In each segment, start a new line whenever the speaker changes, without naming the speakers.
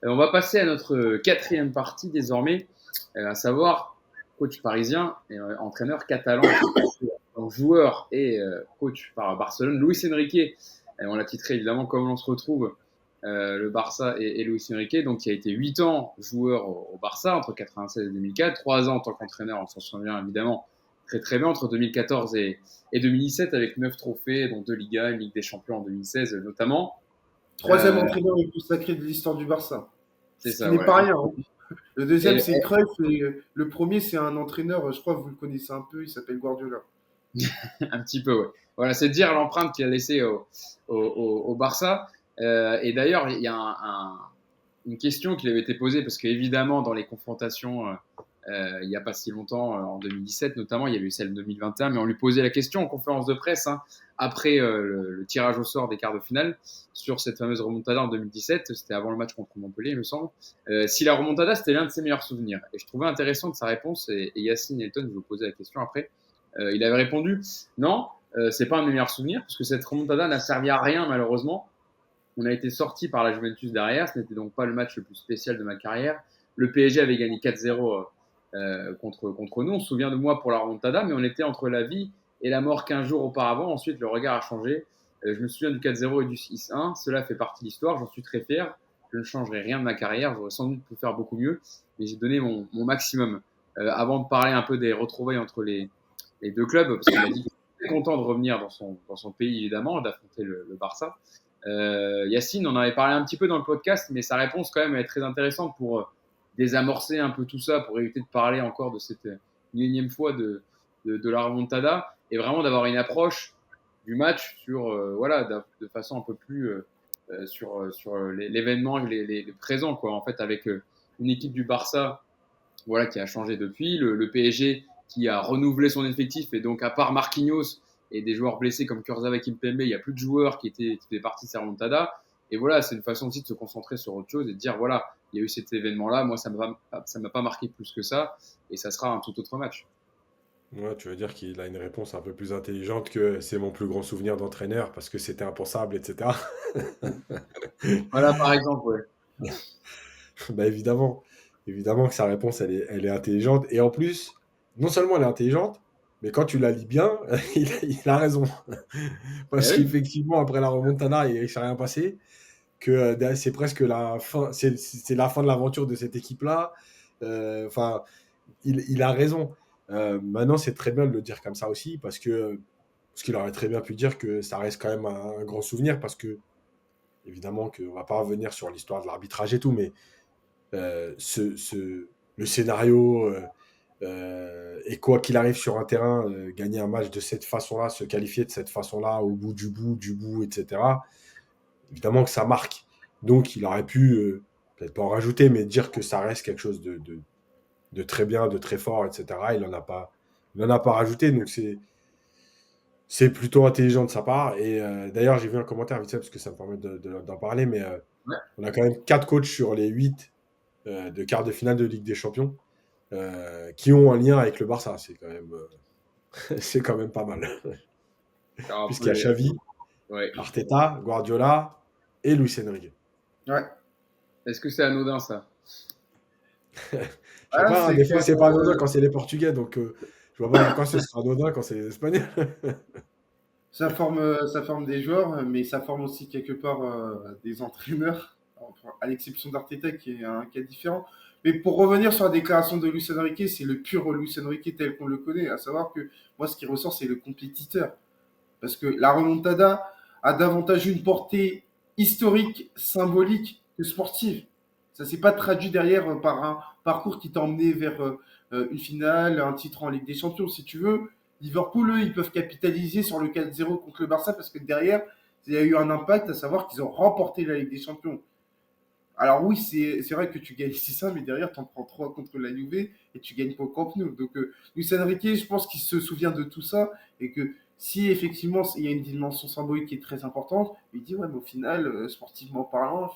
On va passer à notre quatrième partie désormais, à savoir coach parisien et entraîneur catalan qui est passé en joueur et coach par Barcelone. Luis Enrique, on l'a titré évidemment comme on se retrouve, le Barça et Luis Enrique, donc qui a été 8 ans joueur au Barça entre 96 et 2004, 3 ans en tant qu'entraîneur, on s'en souvient évidemment très très bien, entre 2014 et 2017 avec 9 trophées, dont 2 Ligas, une Ligue des Champions en 2016 notamment.
Troisième entraîneur le plus sacré de l'histoire du Barça.
C'est
Ce qui
ça,
n'est
ouais.
pas rien. Hein. Le deuxième,
Et,
c'est Cruyff. Et le premier, c'est un entraîneur, je crois que vous le connaissez un peu, il s'appelle Guardiola.
un petit peu, ouais. Voilà, c'est dire l'empreinte qu'il a laissée au Barça. Et d'ailleurs, il y a une question qui lui avait été posée, parce qu'évidemment, dans les confrontations, il n'y a pas si longtemps, en 2017 notamment, il y a eu celle de 2021, mais on lui posait la question en conférence de presse, hein, après le tirage au sort des quarts de finale, sur cette fameuse remontada en 2017, c'était avant le match contre Montpellier, il me semble, si la remontada, c'était l'un de ses meilleurs souvenirs. Et je trouvais intéressante sa réponse, et Yacine Elton, je vais vous poser la question après, il avait répondu non, c'est pas un meilleur souvenir, parce que cette remontada n'a servi à rien malheureusement. On a été sorti par la Juventus derrière, ce n'était donc pas le match le plus spécial de ma carrière. Le PSG avait gagné 4-0 contre nous. On se souvient de moi pour la remontada, mais on était entre la vie et la mort 15 jours auparavant. Ensuite, le regard a changé. Je me souviens du 4-0 et du 6-1. Cela fait partie de l'histoire. J'en suis très fier. Je ne changerai rien de ma carrière. J'aurais sans doute pu faire beaucoup mieux, mais j'ai donné mon maximum. Avant de parler un peu des retrouvailles entre les deux clubs, parce qu'il a dit qu'il était content de revenir dans son pays, évidemment, d'affronter le Barça. Yacine, on en avait parlé un petit peu dans le podcast, mais sa réponse quand même est très intéressante pour désamorcer un peu tout ça, pour éviter de parler encore de cette une énième fois de la remontada, et vraiment d'avoir une approche du match sur voilà de façon un peu plus sur l'événement, les présents quoi. En fait, avec une équipe du Barça voilà, qui a changé depuis. Le PSG qui a renouvelé son effectif et donc à part Marquinhos et des joueurs blessés comme Kurzawa et Kimpembe, il n'y a plus de joueurs qui faisaient partie de ces remontada. Et voilà, c'est une façon aussi de se concentrer sur autre chose et de dire voilà, il y a eu cet événement-là, moi ça m'a pas marqué plus que ça et ça sera un tout autre match.
Ouais, tu veux dire qu'il a une réponse un peu plus intelligente que c'est mon plus grand souvenir d'entraîneur parce que c'était impensable, etc.
Voilà, par exemple, ouais.
Bah évidemment, évidemment que sa réponse elle est intelligente et en plus, non seulement elle est intelligente, mais quand tu la lis bien, il a raison.
Eh
Parce
oui.
qu'effectivement, après la remontada, il ne s'est rien passé, que c'est presque la fin, c'est la fin de l'aventure de cette équipe-là. Enfin, il a raison. Maintenant, c'est très bien de le dire comme ça aussi, parce qu'il aurait très bien pu dire que ça reste quand même un grand souvenir, parce que, évidemment, qu'on ne va pas revenir sur l'histoire de l'arbitrage et tout, mais le scénario, et quoi qu'il arrive sur un terrain, gagner un match de cette façon-là, se qualifier de cette façon-là, au bout, du bout, etc., évidemment que ça marque. Donc, il aurait pu, peut-être pas en rajouter, mais dire que ça reste quelque chose de très bien, de très fort, etc. Il en a pas rajouté, donc c'est plutôt intelligent de sa part. Et d'ailleurs, j'ai vu un commentaire vite fait, parce que ça me permet d'en parler, mais
Ouais.
on a quand même 4 coachs sur les 8 de quart de finale de Ligue des Champions qui ont un lien avec le Barça. C'est quand même pas mal.
Alors, un peu
Puisqu'il y a Xavi,
ouais.
Arteta, Guardiola et Luis Enrique.
Ouais.
Est-ce que c'est anodin ça?
Je sais
Ah,
pas, hein,
c'est
des
que
fois c'est pas anodin quand c'est les Portugais, donc je vois pas pourquoi ce sera anodin quand c'est les Espagnols.
ça forme des joueurs, mais ça forme aussi quelque part des entraîneurs, enfin, à l'exception d'Arteta qui est un cas différent. Mais pour revenir sur la déclaration de Luis Enrique, c'est le pur Luis Enrique tel qu'on le connaît. À savoir que moi, ce qui ressort, c'est le compétiteur. Parce que la remontada a davantage une portée historique, symbolique que sportive. Ça ne s'est pas traduit derrière par un parcours qui t'a emmené vers une finale, un titre en Ligue des Champions, si tu veux. Liverpool, eux, ils peuvent capitaliser sur le 4-0 contre le Barça parce que derrière, il y a eu un impact, à savoir qu'ils ont remporté la Ligue des Champions. Alors oui, c'est vrai que tu gagnes 6-1, mais derrière, tu en prends 3 contre la Juve et tu gagnes pas au Camp Nou. Donc, Luis Enrique, je pense qu'il se souvient de tout ça et que si effectivement il y a une dimension symbolique qui est très importante, il dit ouais, mais au final, sportivement parlant,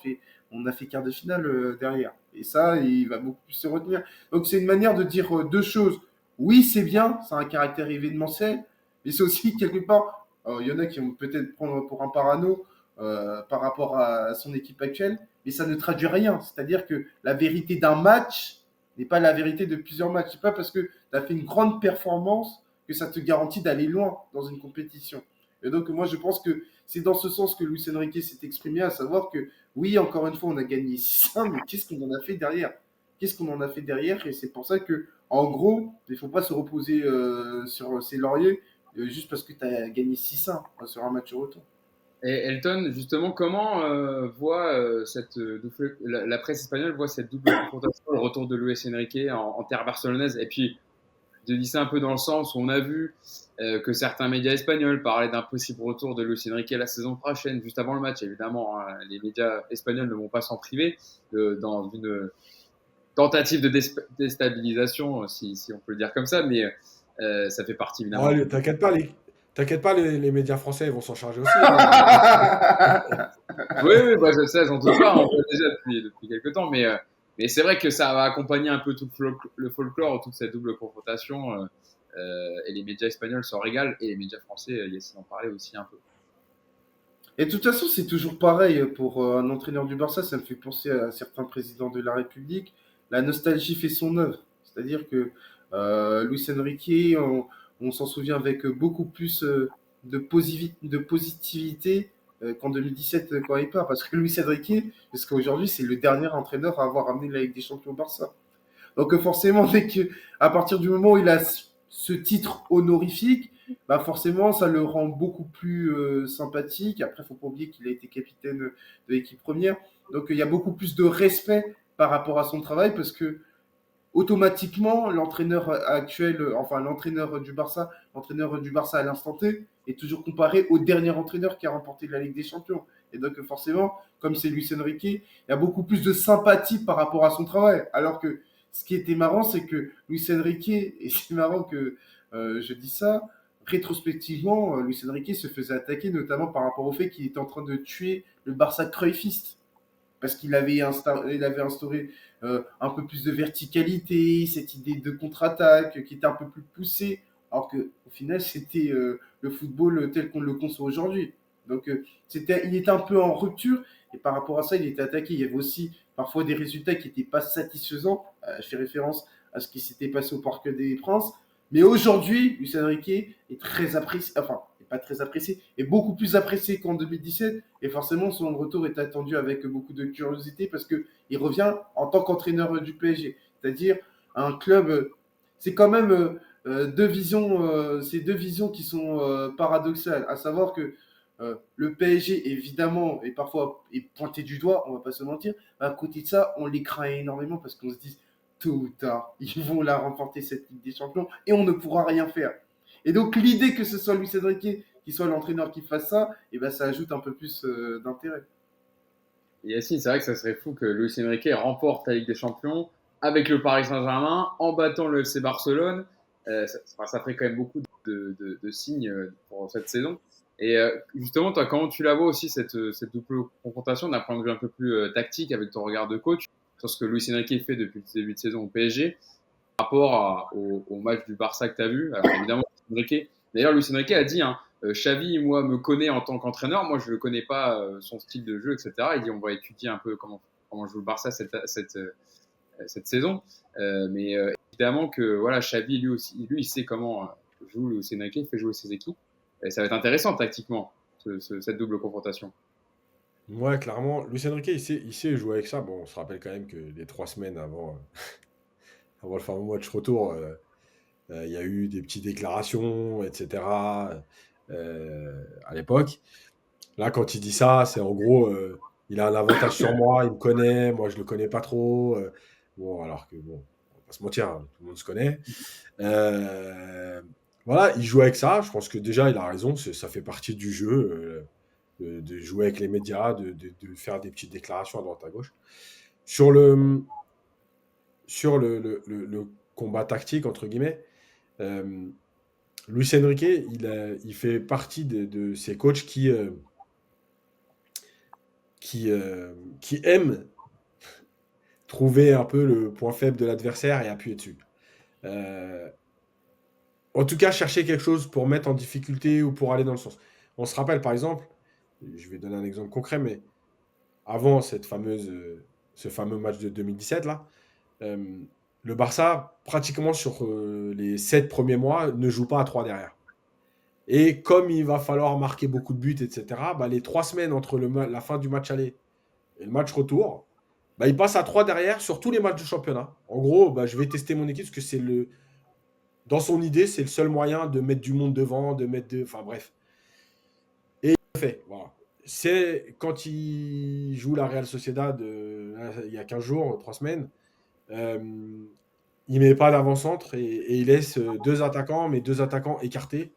on a fait quart de finale derrière. Et ça, il va beaucoup plus se retenir. Donc c'est une manière de dire deux choses. Oui, c'est bien, ça a un caractère événementiel, mais c'est aussi quelque part, il y en a qui vont peut-être prendre pour un parano par rapport à son équipe actuelle, mais ça ne traduit rien. C'est-à-dire que la vérité d'un match n'est pas la vérité de plusieurs matchs. C'est pas parce que tu as fait une grande performance que ça te garantit d'aller loin dans une compétition. Et donc, moi, je pense que c'est dans ce sens que Luis Enrique s'est exprimé, à savoir que, oui, encore une fois, on a gagné 6-1, mais qu'est-ce qu'on en a fait derrière? Qu'est-ce qu'on en a fait derrière? Et c'est pour ça que, en gros, il ne faut pas se reposer sur ses lauriers juste parce que tu as gagné 6-1 sur un match retour.
Et Elton, justement, comment voit la presse espagnole voit cette double confrontation, le retour de Luis Enrique en terre barcelonaise? Et puis, je dis ça un peu dans le sens où on a vu que certains médias espagnols parlaient d'un possible retour de Luis Enrique la saison prochaine, juste avant le match, évidemment. Hein, les médias espagnols ne vont pas s'en priver dans une tentative de déstabilisation, si on peut le dire comme ça, mais ça fait partie, évidemment.
Allez, t'inquiète pas, les médias français ils vont s'en charger aussi. Hein.
Oui, bah, je sais, j'en doute pas, on voit déjà depuis quelques temps, mais c'est vrai que ça va accompagner un peu tout le folklore, toute cette double confrontation, et les médias espagnols s'en régalent, et les médias français, Yassine en parlait aussi un peu.
Et de toute façon, c'est toujours pareil pour un entraîneur du Barça. Ça me fait penser à certains présidents de la République. La nostalgie fait son œuvre. C'est-à-dire que Luis Enrique, on s'en souvient avec beaucoup plus de positivité qu'en 2017 quand il part. Parce que Luis Enrique, parce qu'aujourd'hui, c'est le dernier entraîneur à avoir amené la Ligue des Champions au Barça. Donc forcément, à partir du moment où il a ce titre honorifique, bah forcément, ça le rend beaucoup plus sympathique. Après, il ne faut pas oublier qu'il a été capitaine de l'équipe première. Donc il y a beaucoup plus de respect par rapport à son travail parce que automatiquement, l'entraîneur actuel, enfin l'entraîneur du Barça à l'instant T, est toujours comparé au dernier entraîneur qui a remporté la Ligue des Champions. Et donc forcément, comme c'est Luis Enrique, il y a beaucoup plus de sympathie par rapport à son travail. Alors que ce qui était marrant, c'est que Luis Enrique, et c'est marrant que je dis ça, rétrospectivement, Luis Enrique se faisait attaquer notamment par rapport au fait qu'il était en train de tuer le Barça cruyffiste parce qu'il avait instauré un peu plus de verticalité, cette idée de contre-attaque qui était un peu plus poussée, alors qu'au final, c'était le football tel qu'on le conçoit aujourd'hui. Donc, il était un peu en rupture, et par rapport à ça, il était attaqué. Il y avait aussi parfois des résultats qui n'étaient pas satisfaisants. Je fais référence à ce qui s'était passé au Parc des Princes. Mais aujourd'hui, Luis Enrique est très apprécié, enfin, pas très apprécié, est beaucoup plus apprécié qu'en 2017. Et forcément, son retour est attendu avec beaucoup de curiosité parce qu'il revient en tant qu'entraîneur du PSG. C'est-à-dire un club. C'est quand même ces deux visions qui sont paradoxales. À savoir que le PSG, évidemment, est parfois pointé du doigt, on va pas se mentir. À côté de ça, on les craint énormément parce qu'on se dit tôt ou tard, ils vont la remporter cette Ligue des Champions et on ne pourra rien faire. Et donc l'idée que ce soit Luis Enrique qui soit l'entraîneur qui fasse ça, et ben ça ajoute un peu plus d'intérêt.
Et Yacine, c'est vrai que ça serait fou que Luis Enrique remporte la Ligue des Champions avec le Paris Saint-Germain, en battant le FC Barcelone. Ça ferait quand même beaucoup de signes pour cette saison. Et justement, toi, comment tu la vois aussi, cette double confrontation d'un point de vue un peu plus tactique avec ton regard de coach sur ce que Luis Enrique fait depuis le début de saison au PSG par rapport au match du Barça que tu as vu? Alors évidemment, d'ailleurs, Luis Enrique a dit, hein, Xavi, moi, me connaît en tant qu'entraîneur. Moi, je ne connais pas son style de jeu, etc. Il dit, on va étudier un peu comment joue le Barça cette saison. Mais évidemment que voilà, Xavi, lui aussi, lui, il sait comment joue Luis Enrique, il fait jouer ses équipes. Et ça va être intéressant tactiquement, cette double confrontation.
Ouais, clairement, Luis Enrique, il sait jouer avec ça. Bon, on se rappelle quand même que les 3 semaines avant le fameux match retour, il y a eu des petites déclarations, etc. À l'époque. Là, quand il dit ça, c'est en gros, il a un avantage sur moi, il me connaît, moi je le connais pas trop. Bon, alors que bon, on va pas se mentir, hein, tout le monde se connaît. Voilà, il joue avec ça. Je pense que déjà, il a raison, ça fait partie du jeu de jouer avec les médias, de faire des petites déclarations à droite à gauche. Sur le combat tactique, entre guillemets, Luis Enrique, il fait partie de ces coachs qui aiment trouver un peu le point faible de l'adversaire et appuyer dessus. En tout cas, chercher quelque chose pour mettre en difficulté ou pour aller dans le sens. On se rappelle, par exemple, je vais donner un exemple concret, mais avant ce fameux match de 2017 là, le Barça, pratiquement sur les 7 premiers mois, ne joue pas à 3 derrière. Et comme il va falloir marquer beaucoup de buts, etc., bah, les 3 semaines entre la fin du match aller et le match retour, bah, il passe à 3 derrière sur tous les matchs du championnat. En gros, bah, je vais tester mon équipe parce que dans son idée, c'est le seul moyen de mettre du monde devant, enfin bref. Et il le fait, voilà. C'est quand il joue la Real Sociedad il y a 15 jours, 3 semaines, euh, il met pas d'avant-centre et il laisse 2 attaquants, mais 2 attaquants écartés.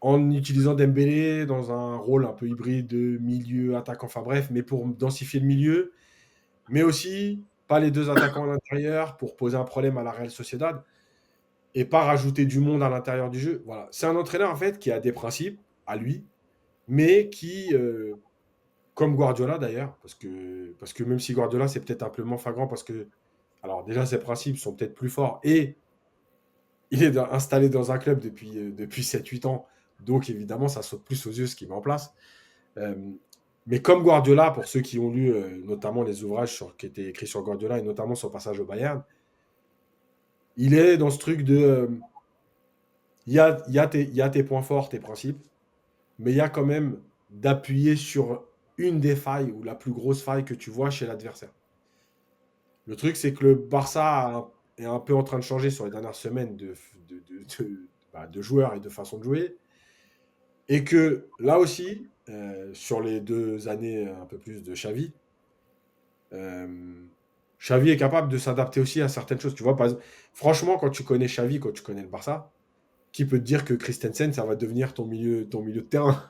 En utilisant Dembélé dans un rôle un peu hybride de milieu, attaquant, enfin bref, mais pour densifier le milieu, mais aussi pas les 2 attaquants à l'intérieur pour poser un problème à la Real Sociedad et pas rajouter du monde à l'intérieur du jeu. Voilà. C'est un entraîneur en fait qui a des principes à lui, mais qui, comme Guardiola d'ailleurs, parce que même si Guardiola c'est peut-être un peu moins flagrant parce que, alors déjà ses principes sont peut-être plus forts et il est installé dans un club depuis 7-8 ans, donc évidemment ça saute plus aux yeux ce qu'il met en place. Euh, mais comme Guardiola, pour ceux qui ont lu notamment les ouvrages qui étaient écrits sur Guardiola et notamment son passage au Bayern, il est dans ce truc de il y a tes points forts, tes principes, mais il y a quand même d'appuyer sur une des failles ou la plus grosse faille que tu vois chez l'adversaire. Le truc, c'est que le Barça est un peu en train de changer sur les dernières semaines de joueurs et de façon de jouer. Et que là aussi, sur les 2 années un peu plus de Xavi, Xavi est capable de s'adapter aussi à certaines choses. Tu vois, franchement, quand tu connais Xavi, quand tu connais le Barça, qui peut te dire que Christensen, ça va devenir ton milieu de terrain?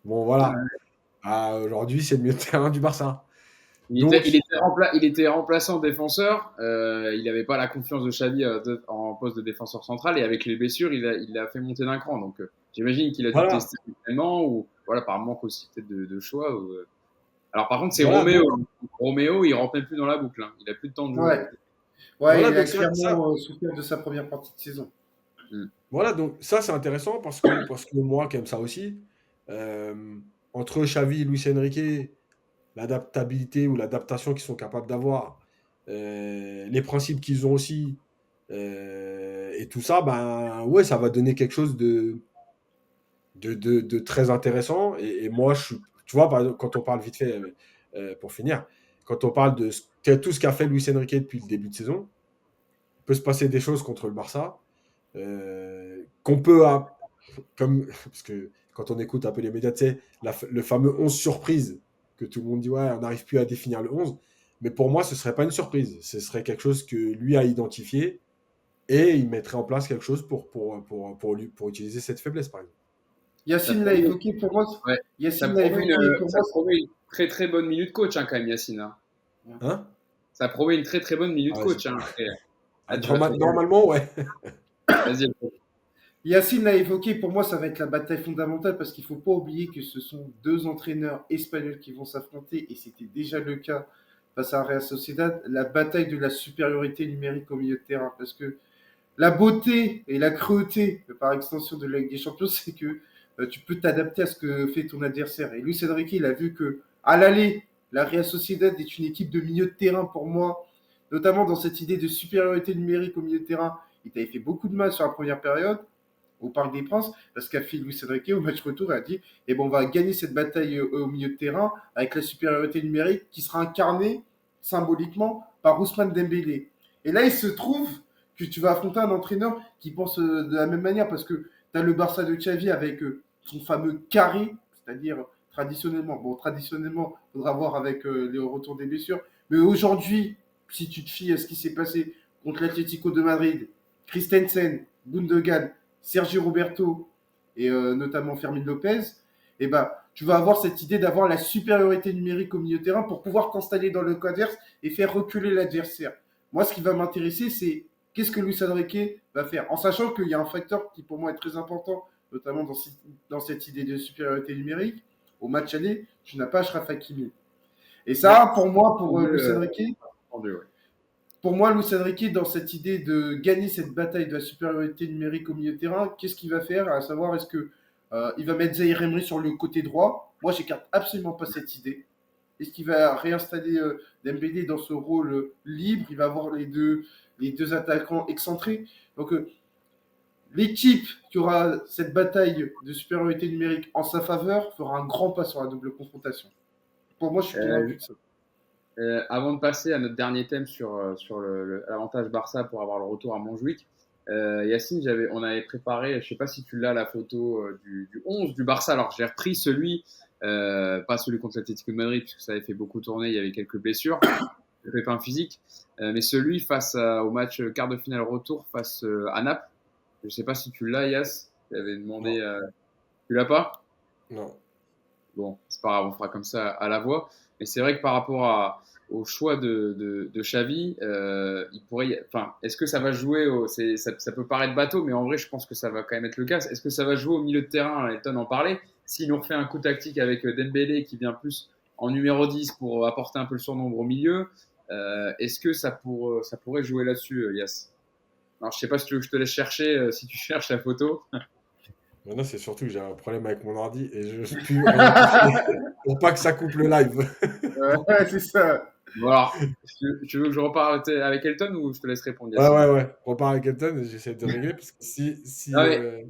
Bon, voilà. Aujourd'hui, c'est le milieu de terrain du Barça. Donc,
Il était remplaçant défenseur. Il n'avait pas la confiance de Xavi en poste de défenseur central. Et avec les blessures, il l'a fait monter d'un cran. Donc, j'imagine qu'il a dû
voilà.
tester tellement ou voilà, par manque aussi peut-être de choix. Alors, par contre, c'est
Voilà,
Roméo.
donc,
Roméo, il rentre même plus dans la boucle. Hein. Il a plus de temps de jouer.
Ouais,
voilà,
il a
donc
clairement souffert de sa première partie de saison.
voilà, donc ça, c'est intéressant parce que moi, qui aime ça aussi, entre Xavi et Luis Enrique, l'adaptabilité ou l'adaptation qu'ils sont capables d'avoir, les principes qu'ils ont aussi, et tout ça, ben ouais, ça va donner quelque chose de très intéressant. Et moi, tu vois, par exemple, quand on parle vite fait, pour finir, quand on parle de tout ce qu'a fait Luis Enrique depuis le début de saison, il peut se passer des choses contre le Barça, qu'on peut, parce que quand on écoute un peu les médias, tu sais, le fameux 11 surprise, que tout le monde dit, ouais, on n'arrive plus à définir le 11. Mais pour moi, ce ne serait pas une surprise. Ce serait quelque chose que lui a identifié et il mettrait en place quelque chose pour utiliser cette faiblesse, par exemple.
Yacine l'a évoqué pour moi.
Ouais.
Yacine l'a évoqué pour
ça
moi.
promet une très très bonne minute coach, hein, quand même, Yacine. Hein.
Hein?
Ça promet une très très bonne minute
Ah,
coach. Hein.
Normalement, ouais.
Vas-y.
Yacine l'a évoqué, pour moi, ça va être la bataille fondamentale parce qu'il ne faut pas oublier que ce sont 2 entraîneurs espagnols qui vont s'affronter et c'était déjà le cas face à Real Sociedad, la bataille de la supériorité numérique au milieu de terrain. Parce que la beauté et la cruauté, par extension de la Ligue des Champions, c'est que tu peux t'adapter à ce que fait ton adversaire. Et Luis Enrique, il a vu que à l'aller, la Real Sociedad est une équipe de milieu de terrain pour moi, notamment dans cette idée de supériorité numérique au milieu de terrain. Il t'avait fait beaucoup de mal sur la première période au Parc des Princes, parce qu'a fait Luis Enrique au match retour, il a dit on va gagner cette bataille au milieu de terrain avec la supériorité numérique qui sera incarnée symboliquement par Ousmane Dembélé. Et là, il se trouve que tu vas affronter un entraîneur qui pense de la même manière, parce que tu as le Barça de Xavi avec son fameux carré, c'est-à-dire traditionnellement, il faudra voir avec les retours des blessures, mais aujourd'hui, si tu te fies à ce qui s'est passé contre l'Atlético de Madrid, Christensen, Gundogan, Sergio Roberto et notamment Fermin Lopez, tu vas avoir cette idée d'avoir la supériorité numérique au milieu de terrain pour pouvoir t'installer dans le camp adverse et faire reculer l'adversaire. Moi, ce qui va m'intéresser, c'est qu'est-ce que Luis Enrique va faire, en sachant qu'il y a un facteur qui pour moi est très important, notamment dans cette idée de supériorité numérique. Au match aller, tu n'as pas Achraf Hakimi. Et ça, pour moi, pour Luis Enrique, pour moi, Luis Enrique, dans cette idée de gagner cette bataille de la supériorité numérique au milieu de terrain, qu'est-ce qu'il va faire? À savoir, est-ce que il va mettre Zaïre Emery sur le côté droit Moi, j'écarte absolument pas cette idée. Est-ce qu'il va réinstaller Dembélé dans ce rôle libre? Il va avoir les deux attaquants excentrés. Donc, l'équipe qui aura cette bataille de supériorité numérique en sa faveur fera un grand pas sur la double confrontation. Pour moi, je suis
Euh,
convaincu de ça.
Avant de passer à notre dernier thème sur l'avantage Barça pour avoir le retour à Montjuic, Yacine, on avait préparé, je ne sais pas si tu l'as, la photo du 11 du Barça. Alors, j'ai repris celui, pas celui contre l'Atlético de Madrid, puisque ça avait fait beaucoup tourner, il y avait quelques blessures, des pépins physiques, mais celui au match quart de finale retour face à Naples. Je ne sais pas si tu l'as, Yass. Tu avais demandé. Tu l'as pas?
Non.
Bon, c'est pas grave, on fera comme ça à la voix. Mais c'est vrai que par rapport au choix de Xavi, il pourrait, enfin, est-ce que ça va jouer ça peut paraître bateau, mais en vrai, je pense que ça va quand même être le cas. Est-ce que ça va jouer au milieu de terrain? Elton en parlait. S'il nous refait un coup tactique avec Dembélé qui vient plus en numéro 10 pour apporter un peu le surnombre au milieu, est-ce que ça pourrait jouer là-dessus, Yass? Alors, je sais pas si tu veux que je te laisse chercher, si tu cherches la photo.
Maintenant, c'est surtout que j'ai un problème avec mon ordi et je ne puis rien toucher pour pas que ça coupe le live.
Ouais, c'est ça.
Bon, alors, tu veux que je reparle avec Elton ou je te laisse répondre,
Ouais,
Yacine?
ouais, ouais. On repart avec Elton et j'essaie de régler parce que
Ah ouais.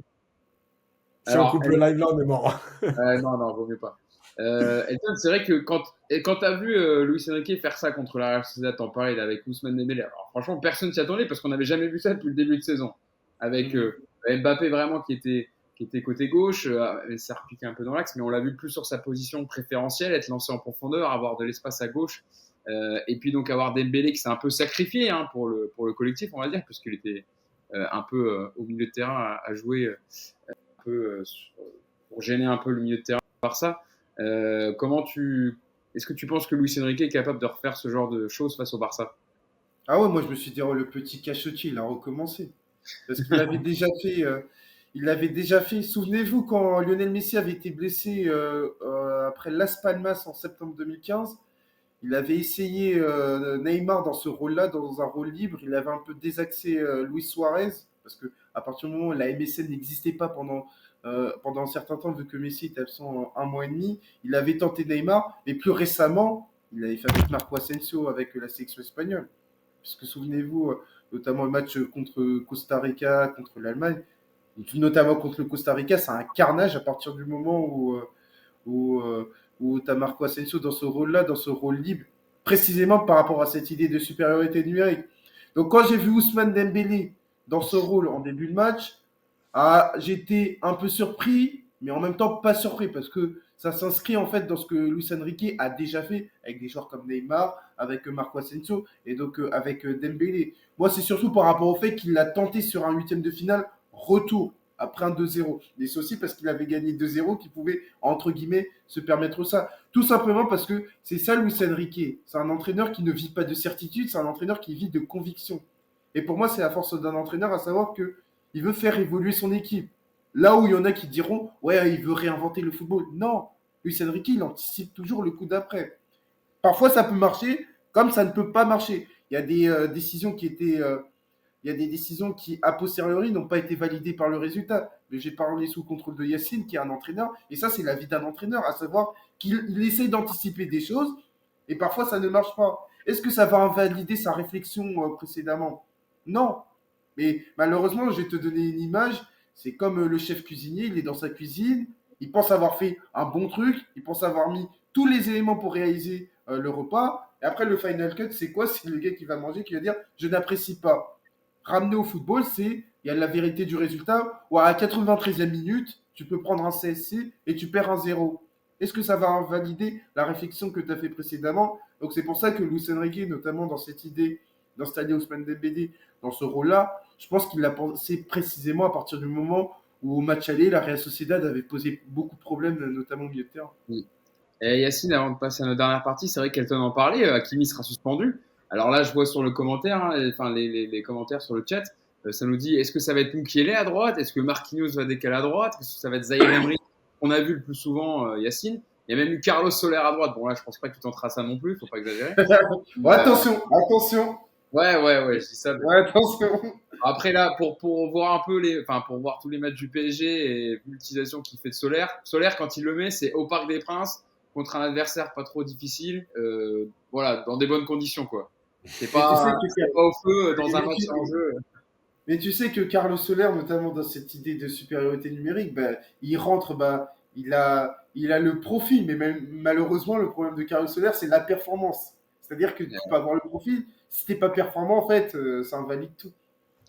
si on
Alors,
coupe le live là, on est mort.
non, non, vaut mieux pas. Elton, c'est vrai que quand tu as vu Luis Enrique faire ça contre la Real Sociedad, t'en parlais avec Ousmane Dembélé. Alors, franchement, personne s'y attendait parce qu'on n'avait jamais vu ça depuis le début de saison. Avec Mbappé vraiment qui était côté gauche, ça repiquait un peu dans l'axe, mais on l'a vu plus sur sa position préférentielle, être lancé en profondeur, avoir de l'espace à gauche. Et puis donc avoir Dembélé qui s'est un peu sacrifié pour le collectif, on va dire, puisqu'il était un peu au milieu de terrain à jouer un peu pour gêner un peu le milieu de terrain par ça. Est-ce que tu penses que Luis Enrique est capable de refaire ce genre de choses face au Barça?
Ah ouais, moi je me suis dit, oh, le petit cachotier, il a recommencé. Parce qu'il l'avait déjà fait. Il l'avait déjà fait. Souvenez-vous quand Lionel Messi avait été blessé après Las Palmas en septembre 2015. Il avait essayé Neymar dans ce rôle-là, dans un rôle libre. Il avait un peu désaxé Luis Suarez. Parce que à partir du moment où la MSN n'existait pas pendant un certain temps, vu que Messi était absent un mois et demi, il avait tenté Neymar. Et plus récemment, il avait fait avec Marco Asensio avec la sélection espagnole. Puisque souvenez-vous, notamment le match contre Costa Rica, contre l'Allemagne, notamment contre le Costa Rica, c'est un carnage à partir du moment où, où tu as Marco Asensio dans ce rôle-là, dans ce rôle libre, précisément par rapport à cette idée de supériorité numérique. Donc quand j'ai vu Ousmane Dembélé dans ce rôle en début de match, j'étais un peu surpris, mais en même temps pas surpris, parce que ça s'inscrit en fait dans ce que Luis Enrique a déjà fait avec des joueurs comme Neymar, avec Marco Asensio et donc avec Dembélé. Moi, c'est surtout par rapport au fait qu'il l'a tenté sur un huitième de finale retour après un 2-0. Mais c'est aussi parce qu'il avait gagné 2-0 qu'il pouvait, entre guillemets, se permettre ça. Tout simplement parce que c'est ça Luis Enrique. C'est un entraîneur qui ne vit pas de certitude, c'est un entraîneur qui vit de conviction. Et pour moi, c'est la force d'un entraîneur, à savoir que il veut faire évoluer son équipe. Là où il y en a qui diront, ouais, il veut réinventer le football. Non, Luis Enrique, il anticipe toujours le coup d'après. Parfois, ça peut marcher, comme ça ne peut pas marcher. Il y a des décisions qui étaient, il y a des décisions qui, a posteriori, n'ont pas été validées par le résultat. Mais j'ai parlé sous contrôle de Yacine, qui est un entraîneur, et ça, c'est la vie d'un entraîneur, à savoir qu'il essaie d'anticiper des choses, et parfois, ça ne marche pas. Est-ce que ça va invalider sa réflexion précédemment? Non. Mais malheureusement, je vais te donner une image. C'est comme le chef cuisinier, il est dans sa cuisine, il pense avoir fait un bon truc, il pense avoir mis tous les éléments pour réaliser le repas. Et après, le final cut, c'est quoi? C'est le gars qui va manger, qui va dire je n'apprécie pas. Ramener au football, c'est il y a la vérité du résultat, ou à la 93e minute, tu peux prendre un CSC et tu perds un 0. Est-ce que ça va invalider la réflexion que tu as fait précédemment? Donc c'est pour ça que Luis Enrique, notamment dans cette idée d'installer Ousmane Dembélé dans ce rôle-là, je pense qu'il l'a pensé précisément à partir du moment où au match aller, la Real Sociedad avait posé beaucoup de problèmes, notamment au milieu de terrain.
Oui. Et Yacine, avant de passer à notre dernière partie, c'est vrai qu'Elton en parlait, Hakimi sera suspendu. Alors là, je vois sur le commentaire, hein, enfin les commentaires sur le chat, ça nous dit est-ce que ça va être Mukiele à droite? Est-ce que Marquinhos va décaler à droite? Est-ce que ça va être Zaïre Emery? On a vu le plus souvent Yacine. Il y a même eu Carlos Soler à droite. Bon là, je pense pas que tu tenteras ça non plus, faut pas exagérer.
Bon, attention, attention.
Ouais, je dis ça.
Ouais, attention.
Après là, pour voir un peu pour voir tous les matchs du PSG et vu l'utilisation qu'il fait de Solaire quand il le met, c'est au Parc des Princes contre un adversaire pas trop difficile, voilà, dans des bonnes conditions quoi.
Mais tu sais que,
C'est pas au feu dans un
mais
match
tu,
en jeu.
mais tu sais que Carlos Soler, notamment dans cette idée de supériorité numérique, il rentre, il a le profil, mais même, malheureusement, le problème de Carlos Soler, c'est la performance. C'est-à-dire que tu peux avoir le profil, si t'es pas performant, en fait, ça invalide tout.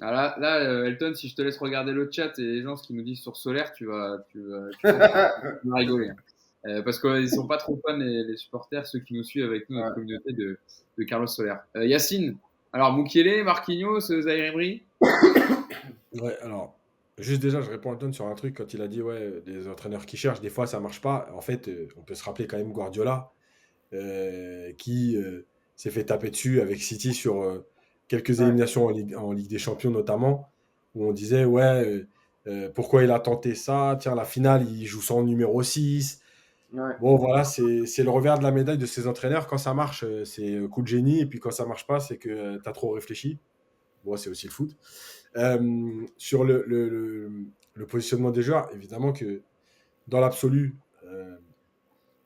Alors Elton, si je te laisse regarder le chat et les gens ce qu'ils nous disent sur Solaire, tu vas rigoler. Parce qu'ils sont pas trop fans les supporters, ceux qui nous suivent avec nous, notre
Ouais.
communauté de Carlos Soler. Yacine, alors Mukiele, Marquinhos, Zaïre Emery.
Ouais, alors, juste déjà, je réponds à Anton sur un truc quand il a dit, ouais, des entraîneurs qui cherchent, des fois ça marche pas. En fait, on peut se rappeler quand même Guardiola, qui s'est fait taper dessus avec City sur quelques
Ouais.
éliminations en Ligue des Champions notamment, où on disait, ouais, pourquoi il a tenté ça? Tiens, la finale, il joue son numéro 6.
Ouais.
Bon, voilà, c'est le revers de la médaille de ces entraîneurs. Quand ça marche, c'est coup de génie, et puis quand ça marche pas, c'est que tu as trop réfléchi. Bon, c'est aussi le foot. Sur le positionnement des joueurs, évidemment que dans l'absolu,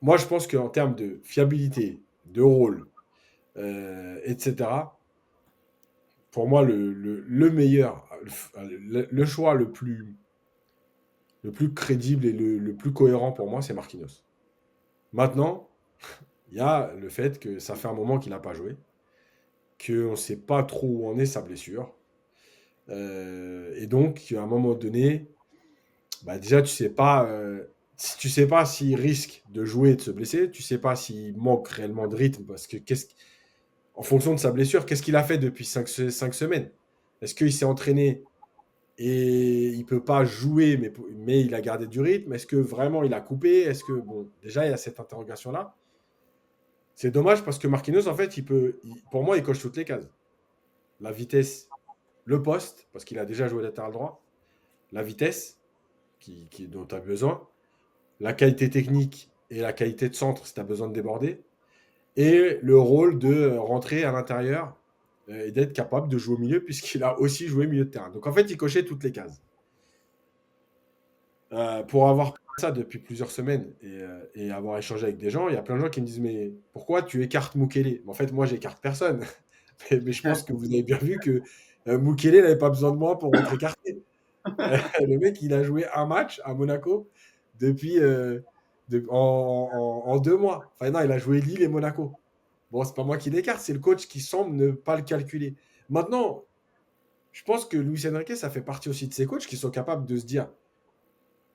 moi je pense qu'en termes de fiabilité, de rôle, etc., pour moi, le meilleur, le choix le plus crédible et le plus cohérent pour moi, c'est Marquinhos. Maintenant, il y a le fait que ça fait un moment qu'il n'a pas joué, qu'on ne sait pas trop où en est sa blessure. Et donc, à un moment donné, bah déjà, tu sais pas s'il risque de jouer et de se blesser, tu sais pas s'il manque réellement de rythme, parce que en fonction de sa blessure, qu'est-ce qu'il a fait depuis 5 semaines? Est-ce qu'il s'est entraîné et il peut pas jouer, mais il a gardé du rythme? Est-ce que vraiment il a coupé? Est-ce que, bon, déjà, il y a cette interrogation-là. C'est dommage parce que Marquinhos, en fait, pour moi, il coche toutes les cases. La vitesse, le poste, parce qu'il a déjà joué latéral droit, la vitesse dont tu as besoin, la qualité technique et la qualité de centre si tu as besoin de déborder, et le rôle de rentrer à l'intérieur et d'être capable de jouer au milieu, puisqu'il a aussi joué milieu de terrain. Donc en fait, il cochait toutes les cases. Pour avoir ça depuis plusieurs semaines et avoir échangé avec des gens, il y a plein de gens qui me disent mais pourquoi tu écartes Mukele? En fait, moi, j'écarte personne. mais je pense que vous avez bien vu que Mukele n'avait pas besoin de moi pour être écarté. Le mec, il a joué un match à Monaco depuis en 2 mois. Enfin, non, il a joué Lille et Monaco. Bon, c'est pas moi qui l'écarte, c'est le coach qui semble ne pas le calculer. Maintenant, je pense que Luis Enrique, ça fait partie aussi de ces coachs qui sont capables de se dire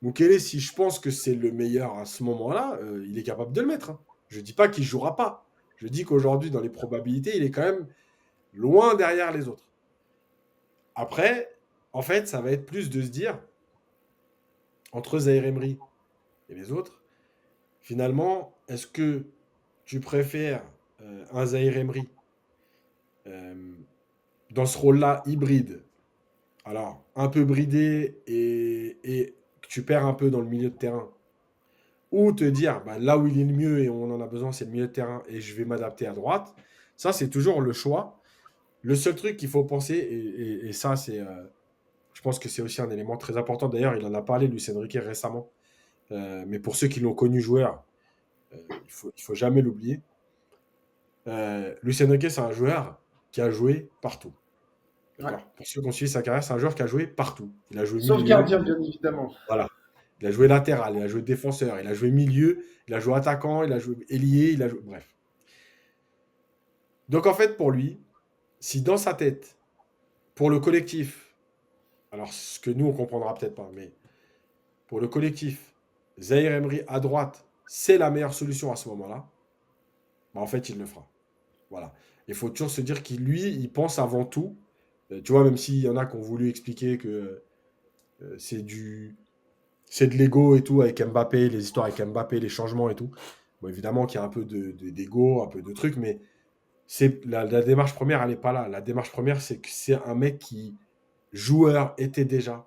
Mukele, si je pense que c'est le meilleur à ce moment-là, il est capable de le mettre. Hein. Je dis pas qu'il jouera pas. Je dis qu'aujourd'hui, dans les probabilités, il est quand même loin derrière les autres. Après, en fait, ça va être plus de se dire entre Zaïre Emery et les autres, finalement, est-ce que tu préfères un Zaïre Emery euh, dans ce rôle-là hybride, alors un peu bridé et que tu perds un peu dans le milieu de terrain, ou te dire bah, là où il est le mieux et on en a besoin, c'est le milieu de terrain et je vais m'adapter à droite, ça c'est toujours le choix. Le seul truc qu'il faut penser, et ça c'est, je pense que c'est aussi un élément très important, d'ailleurs il en a parlé Luis Enrique récemment, mais pour ceux qui l'ont connu joueur, il faut jamais l'oublier. Luis Enrique, c'est un joueur qui a joué partout.
Ouais.
D'accord. Pour ceux qui ont suivi sa carrière, c'est un joueur qui a joué partout. Il a joué
Sauf
milieu,
gardien, bien évidemment.
voilà. Il a joué latéral, il a joué défenseur, il a joué milieu, il a joué attaquant, il a joué ailier, il a joué. Bref. Donc en fait, pour lui, si dans sa tête, pour le collectif, alors ce que nous on comprendra peut-être pas, mais pour le collectif, Zaïre Emery à droite, c'est la meilleure solution à ce moment-là, bah, en fait, il le fera. Voilà. Il faut toujours se dire qu'il, lui, il pense avant tout. Tu vois, même s'il y en a qui ont voulu expliquer que c'est de l'ego et tout avec Mbappé, les histoires avec Mbappé, les changements et tout. Bon, évidemment qu'il y a un peu d'ego, un peu de trucs, mais la démarche première, elle n'est pas là. La démarche première, c'est que c'est un mec qui, joueur, était déjà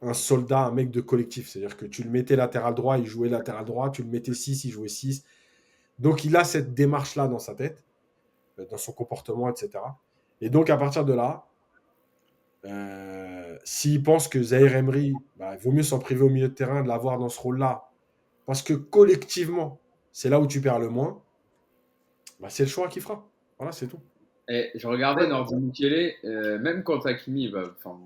un soldat, un mec de collectif. C'est-à-dire que tu le mettais latéral droit, il jouait latéral droit, tu le mettais 6, il jouait 6. Donc il a cette démarche-là dans sa tête, dans son comportement, etc. Et donc à partir de là, S'il pense que Zahir Emery, il vaut mieux s'en priver au milieu de terrain, de l'avoir dans ce rôle-là, parce que collectivement, c'est là où tu perds le moins, c'est le choix qu'il fera. Voilà, c'est tout.
Et je regardais
Ouais,
Nordi Mukiele, même quand Hakimi,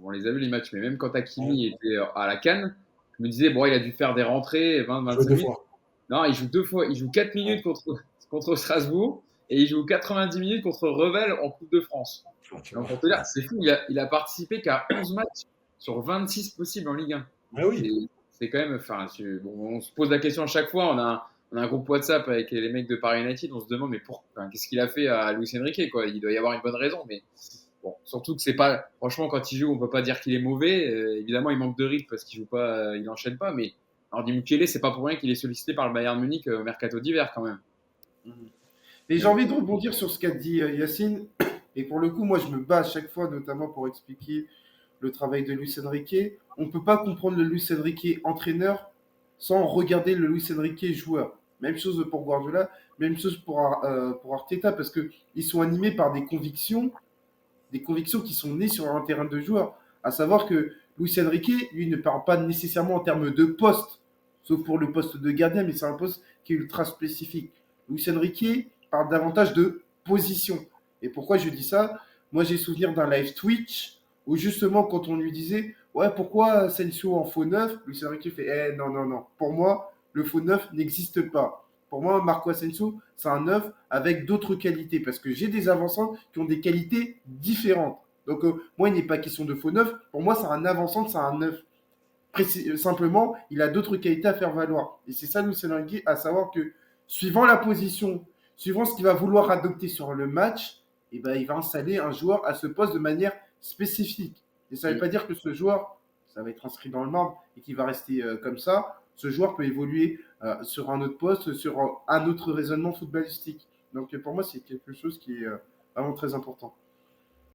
on les a vu les matchs, mais même quand
Ouais.
Hakimi était à la CAN, je me disais, bon, il a dû faire des rentrées,
Jouer
20-25
deux
minutes.
fois.
Non, il joue 2 fois, il joue 4
Ouais.
minutes contre Strasbourg et il joue 90 minutes contre Revel en Coupe de France.
Ah, tu
Donc,
vois.
pour te dire, c'est fou, il a participé qu'à 11 matchs sur 26 possibles en Ligue 1.
Mais oui.
C'est quand même, bon, on se pose la question à chaque fois. On a un groupe WhatsApp avec les mecs de Paris United. On se demande, mais qu'est-ce qu'il a fait à Luis Enrique, quoi? Il doit y avoir une bonne raison, mais bon, surtout que c'est pas, franchement, quand il joue, on peut pas dire qu'il est mauvais. Évidemment, il manque de rythme parce qu'il joue pas, il enchaîne pas, mais Nordi Mukiele, c'est pas pour rien qu'il est sollicité par le Bayern Munich au mercato d'hiver, quand même.
et j'ai
Mais
envie de rebondir sur ce qu'a dit Yacine. Et pour le coup, moi, je me bats à chaque fois, notamment pour expliquer le travail de Luis Enrique. On ne peut pas comprendre le Luis Enrique entraîneur sans regarder le Luis Enrique joueur. Même chose pour Guardiola, même chose pour Arteta, parce qu'ils sont animés par des convictions qui sont nées sur un terrain de joueur. À savoir que Luis Enrique, lui, ne parle pas nécessairement en termes de poste, sauf pour le poste de gardien, mais c'est un poste qui est ultra spécifique. Luis Enrique parle davantage de position. Et pourquoi je dis ça? Moi, j'ai souvenir d'un live Twitch où justement, quand on lui disait ouais, pourquoi Sensio en faux neuf, Luis Enrique fait non, non, non. Pour moi, le faux neuf n'existe pas. Pour moi, Marco Asensio, c'est un neuf avec d'autres qualités parce que j'ai des avançants qui ont des qualités différentes. Donc, moi, il n'est pas question de faux neuf. Pour moi, c'est un avançant, c'est un neuf. Simplement, il a d'autres qualités à faire valoir. Et c'est ça, Luis Enrique, à savoir que suivant la position, suivant ce qu'il va vouloir adopter sur le match, eh ben, il va installer un joueur à ce poste de manière spécifique. Et ça ne veut pas dire que ce joueur, ça va être inscrit dans le marbre et qu'il va rester comme ça. Ce joueur peut évoluer sur un autre poste, sur un autre raisonnement footballistique. Donc pour moi, c'est quelque chose qui est vraiment très important.